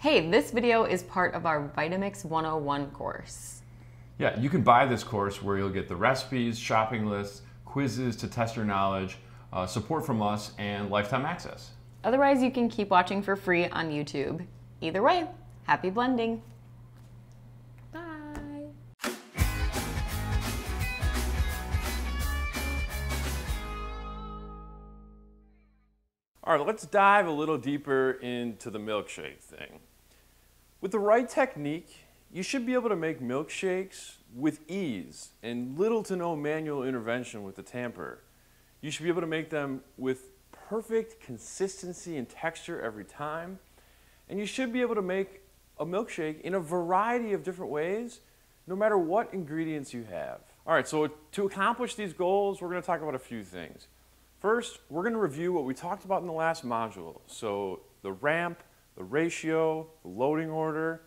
Hey, this video is part of our Vitamix 101 course. Yeah, you can buy this course where you'll get the recipes, shopping lists, quizzes to test your knowledge, support from us, and lifetime access. Otherwise, you can keep watching for free on YouTube. Either way, happy blending. Bye. All right, let's dive a little deeper into the milkshake thing. With the right technique, you should be able to make milkshakes with ease and little to no manual intervention with the tamper. You should be able to make them with perfect consistency and texture every time. And you should be able to make a milkshake in a variety of different ways, no matter what ingredients you have. All right, so to accomplish these goals, we're going to talk about a few things. First, we're going to review what we talked about in the last module. So the ramp, the ratio, the loading order.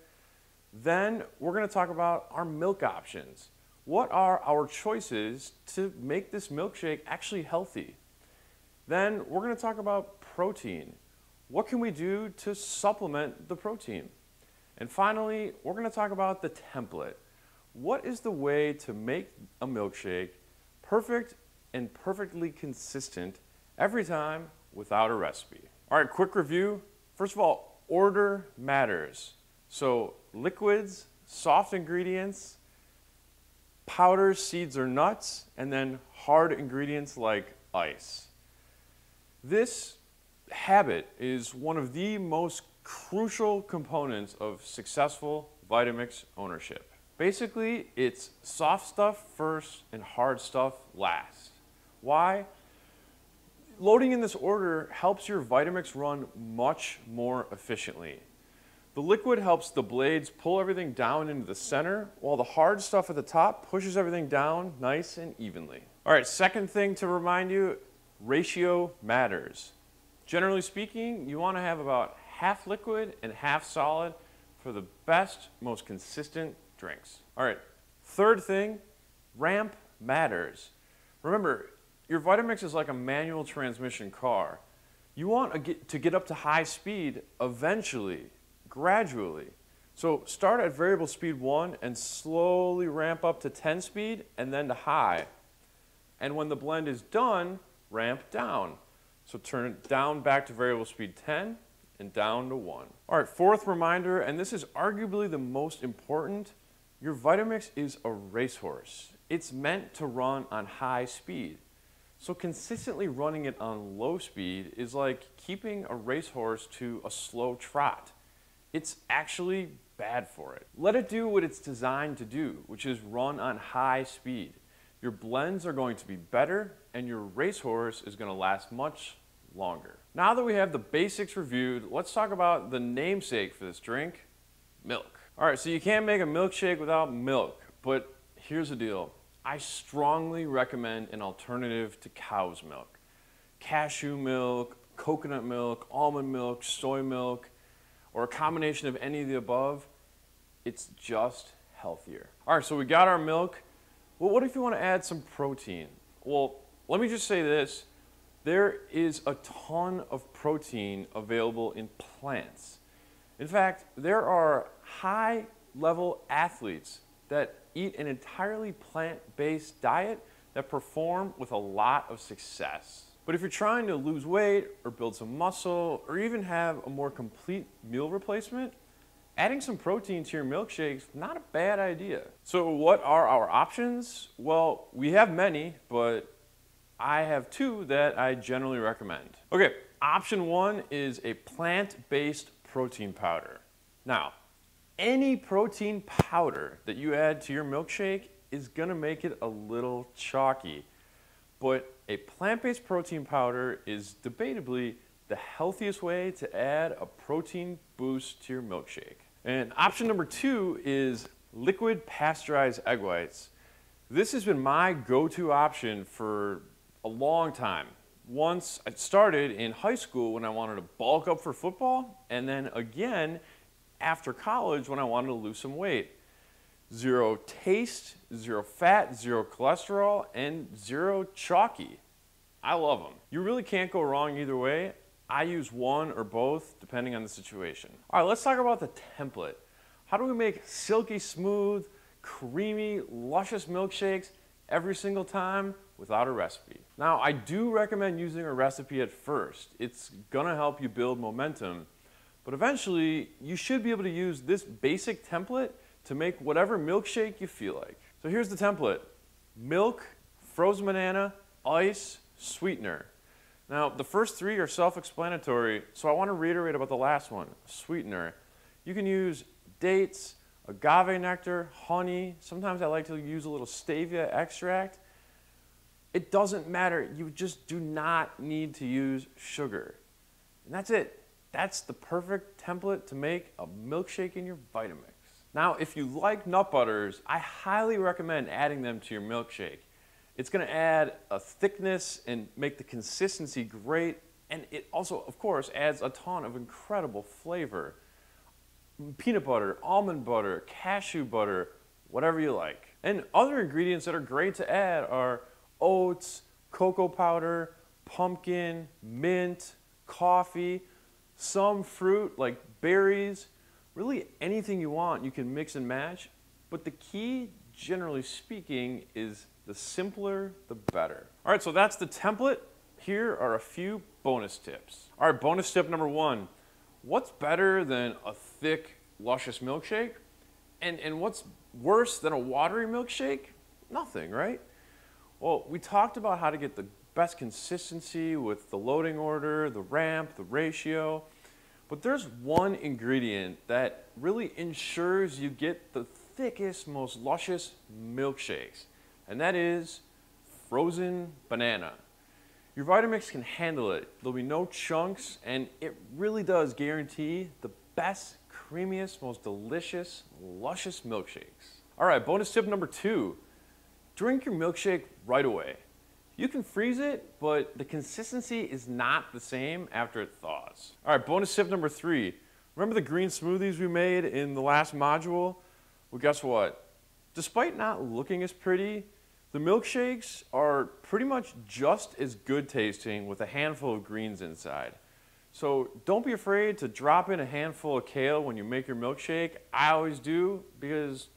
Then we're going to talk about our milk options. What are our choices to make this milkshake actually healthy? Then we're going to talk about protein. What can we do to supplement the protein? And finally, we're going to talk about the template. What is the way to make a milkshake perfect and perfectly consistent every time without a recipe? All right, quick review. First of all, order matters. So liquids, soft ingredients, powders, seeds, or nuts, and then hard ingredients like ice. This habit is one of the most crucial components of successful Vitamix ownership. Basically, it's soft stuff first and hard stuff last. Why? Loading in this order helps your Vitamix run much more efficiently. The liquid helps the blades pull everything down into the center, while the hard stuff at the top pushes everything down nice and evenly. All right, second thing to remind you, ratio matters. Generally speaking, you want to have about half liquid and half solid for the best, most consistent drinks. All right, third thing, ramp matters. Remember, your Vitamix is like a manual transmission car. You want to get up to high speed eventually, gradually. So start at variable speed 1 and slowly ramp up to 10 speed and then to high. And when the blend is done, ramp down. So turn it down back to variable speed 10 and down to 1. All right, fourth reminder, and this is arguably the most important, your Vitamix is a racehorse. It's meant to run on high speed. So consistently running it on low speed is like keeping a racehorse to a slow trot. It's actually bad for it. Let it do what it's designed to do, which is run on high speed. Your blends are going to be better and your racehorse is going to last much longer. Now that we have the basics reviewed, let's talk about the namesake for this drink, milk. All right, so you can't make a milkshake without milk, but here's the deal. I strongly recommend an alternative to cow's milk. Cashew milk, coconut milk, almond milk, soy milk, or a combination of any of the above. It's just healthier. All right, so we got our milk. Well, what if you want to add some protein? Well, let me just say this. There is a ton of protein available in plants. In fact, there are high-level athletes that eat an entirely plant-based diet that perform with a lot of success. But if you're trying to lose weight or build some muscle or even have a more complete meal replacement, adding some protein to your milkshake is not a bad idea. So what are our options? Well, we have many, but I have two that I generally recommend. Okay, option one is a plant-based protein powder. Now, any protein powder that you add to your milkshake is gonna make it a little chalky. But a plant-based protein powder is debatably the healthiest way to add a protein boost to your milkshake. And option number two is liquid pasteurized egg whites. This has been my go-to option for a long time. Once I started in high school when I wanted to bulk up for football, and then again after college when I wanted to lose some weight. Zero taste, zero fat, zero cholesterol, and zero chalky. I love them. You really can't go wrong either way. I use one or both depending on the situation. All right, let's talk about the template. How do we make silky smooth, creamy, luscious milkshakes every single time without a recipe? Now, I do recommend using a recipe at first. It's gonna help you build momentum, but eventually you should be able to use this basic template to make whatever milkshake you feel like. So here's the template: milk, frozen banana, ice, sweetener. Now, the first three are self-explanatory, so I want to reiterate about the last one, sweetener. You can use dates, agave nectar, honey. Sometimes I like to use a little stevia extract. It doesn't matter. You just do not need to use sugar. And that's it. That's the perfect template to make a milkshake in your Vitamix. Now, if you like nut butters, I highly recommend adding them to your milkshake. It's going to add a thickness and make the consistency great, and it also, of course, adds a ton of incredible flavor. Peanut butter, almond butter, cashew butter, whatever you like. And other ingredients that are great to add are oats, cocoa powder, pumpkin, mint, coffee, some fruit like berries. Really anything you want you can mix and match, but the key, generally speaking, is the simpler, the better. All right, so that's the template. Here are a few bonus tips. All right, bonus tip number one. What's better than a thick, luscious milkshake? And what's worse than a watery milkshake? Nothing, right? Well, we talked about how to get the best consistency with the loading order, the ramp, the ratio. But there's one ingredient that really ensures you get the thickest, most luscious milkshakes, and that is frozen banana. Your Vitamix can handle it. There'll be no chunks, and it really does guarantee the best, creamiest, most delicious, luscious milkshakes. All right, bonus tip number two, drink your milkshake right away. You can freeze it, but the consistency is not the same after it thaws. All right, bonus tip number three. Remember the green smoothies we made in the last module? Well, guess what? Despite not looking as pretty, the milkshakes are pretty much just as good tasting with a handful of greens inside. So don't be afraid to drop in a handful of kale when you make your milkshake. I always do, because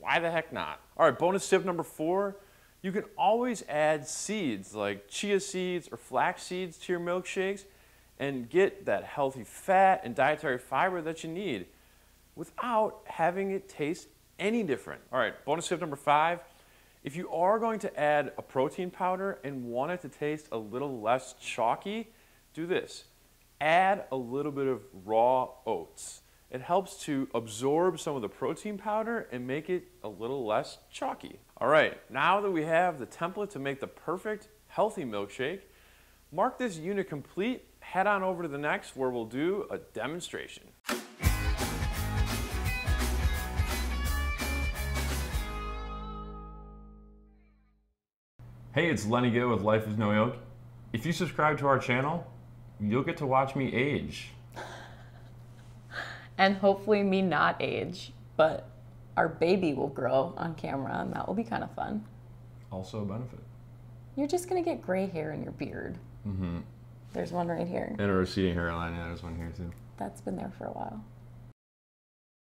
why the heck not? All right, bonus tip number four. You can always add seeds like chia seeds or flax seeds to your milkshakes and get that healthy fat and dietary fiber that you need without having it taste any different. All right, bonus tip number five. If you are going to add a protein powder and want it to taste a little less chalky, do this. Add a little bit of raw oats. It helps to absorb some of the protein powder and make it a little less chalky. All right, now that we have the template to make the perfect healthy milkshake, mark this unit complete, head on over to the next where we'll do a demonstration. Hey, it's Lenny Gill with Life is No Yoke. If you subscribe to our channel, you'll get to watch me age. And hopefully me not age, but our baby will grow on camera, and that will be kind of fun. Also a benefit. You're just gonna get gray hair in your beard. Mm-hmm. There's one right here. And a receding hairline, yeah, there's one here too. That's been there for a while.